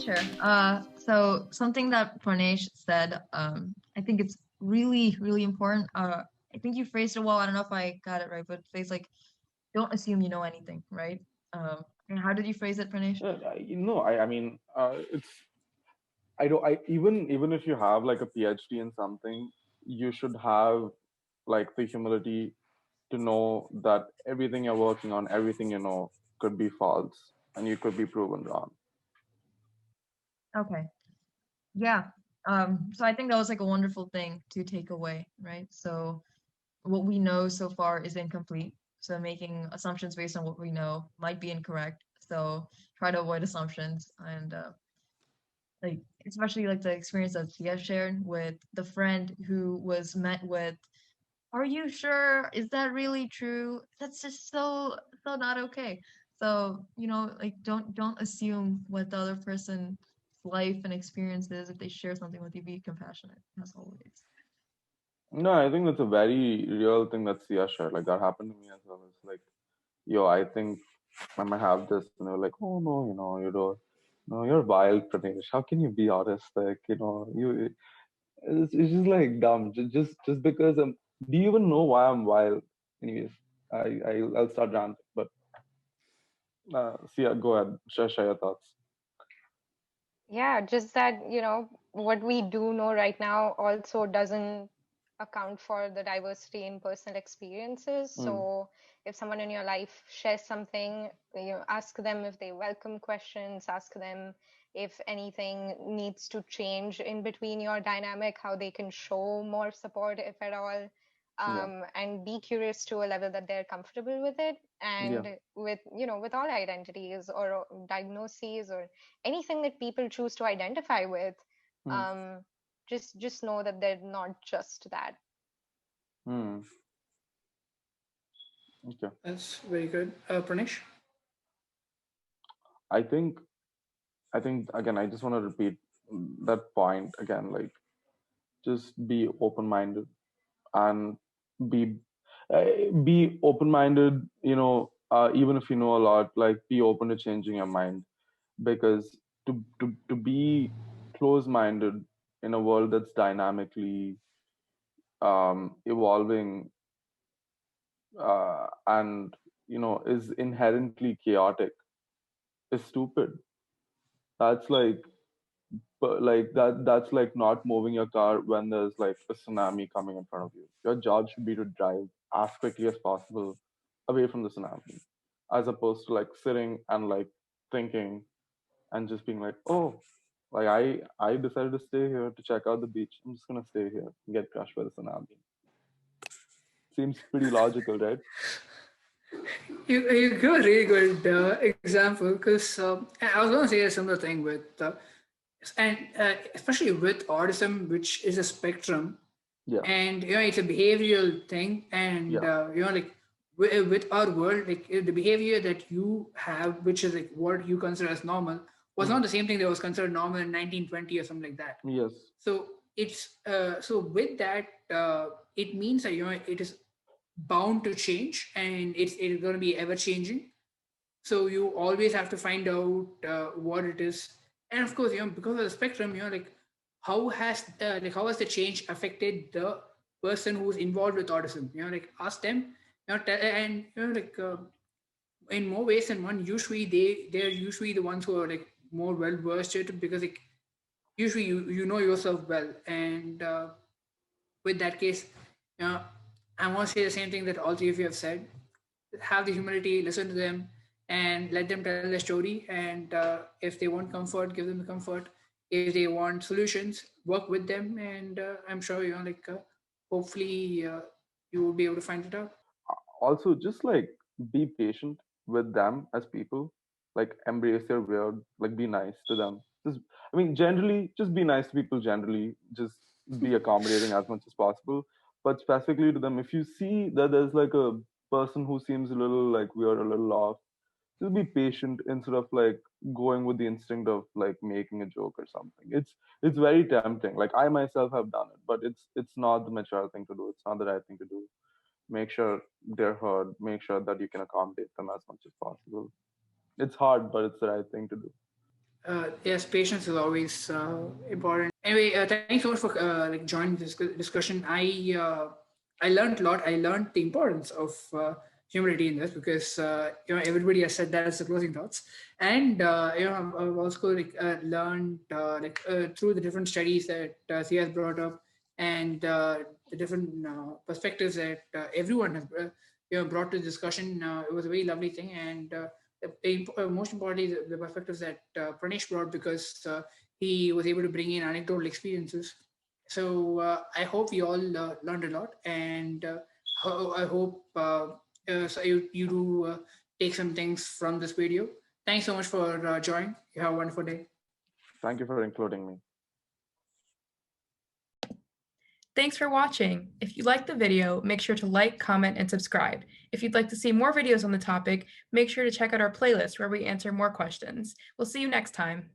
Sure. So something that Pranesh said, I think it's really, really important. I think you phrased it well. I don't know if I got it right, but it's like, don't assume you know anything, right? And how did you phrase it, Pranesh? I mean, it's I don't. I even if you have like a PhD in something, you should have like the humility to know that everything you're working on, everything you know, could be false, and you could be proven wrong. Okay. Yeah. So I think that was like a wonderful thing to take away, right? So what we know so far is incomplete. So making assumptions based on what we know might be incorrect. So try to avoid assumptions and like especially like the experience that Tia shared with the friend who was met with, "Are you sure? Is that really true?" That's just so not okay. So, like don't assume what the other person's life and experience is. If they share something with you, be compassionate as always. No, I think that's a very real thing that Sia shared. Like that happened to me as well. It's like, yo, I think I might have this, and they're like, oh no, you don't. No, you're wild, Pranesh. How can you be autistic? It's just like dumb. Just because I'm. Do you even know why I'm wild? Anyways, I'll start ranting. But Sia, go ahead. Share your thoughts. Yeah, just that, what we do know right now also doesn't account for the diversity in personal experiences. Mm, So if someone in your life shares something, ask them if they welcome questions, ask them if anything needs to change in between your dynamic, how they can show more support, if at all. yeah, And be curious to a level that they're comfortable with it. yeah. And with all identities or diagnoses or anything that people choose to identify with, Mm, um, just know that they're not just that. mm, okay. That's very good. Pranesh? I think I think again. I just want to repeat that point again. Like, just be open-minded and be be open-minded. Even if you know a lot, like be open to changing your mind, because to be close-minded in a world that's dynamically evolving, and is inherently chaotic, is stupid. That's like, but like that's like not moving your car when there's like a tsunami coming in front of you. Your job should be to drive as quickly as possible away from the tsunami, as opposed to like sitting and like thinking and just being like, oh, like I decided to stay here to check out the beach. I'm just gonna stay here and get crushed by the tsunami. Seems pretty logical, right? You give a really good example because I was going to say a similar thing with, and especially with autism, which is a spectrum, Yeah, and it's a behavioral thing, and yeah, like with our world, like the behavior that you have, which is like what you consider as normal, was hmm, not the same thing that was considered normal in 1920 or something like that. yes, So it's so with that, it means that it is bound to change, and it's going to be ever changing. So you always have to find out what it is, and of course, because of the spectrum, like how has the change affected the person who's involved with autism? Like ask them, and like in more ways than one. Usually, they're usually the ones who are like more well versed it, because like usually you know yourself well, and with that case, you know, I want to say the same thing that all three of you have said. Have the humility, listen to them, and let them tell their story. And if they want comfort, give them the comfort. If they want solutions, work with them. And I'm sure hopefully you will be able to find it out. also just like be patient with them as people, like embrace their weird, like be nice to them. Just, I mean, generally just be nice to people. Generally just be accommodating as much as possible, but specifically to them, if you see that there's like a person who seems a little like weird, a little off, just be patient instead of like going with the instinct of like making a joke or something. It's very tempting. Like I myself have done it, but it's not the mature thing to do. It's not the right thing to do. Make sure they're heard, make sure that you can accommodate them as much as possible. It's hard, but it's the right thing to do. Yes, patience is always important. Anyway, thanks so much for like joining this discussion. I learned a lot. I learned the importance of humility in this because everybody has said that as the closing thoughts, and I've also like learned through the different studies that Thea has brought up and the different perspectives that everyone has brought to the discussion. It was a very lovely thing, and most importantly, the perspectives that Pranesh brought because he was able to bring in anecdotal experiences. So I hope we all learned a lot, and I hope so you do take some things from this video. Thanks so much for joining. You have a wonderful day. Thank you for including me. Thanks for watching. If you liked the video, make sure to like, comment, and subscribe. If you'd like to see more videos on the topic, make sure to check out our playlist where we answer more questions. We'll see you next time.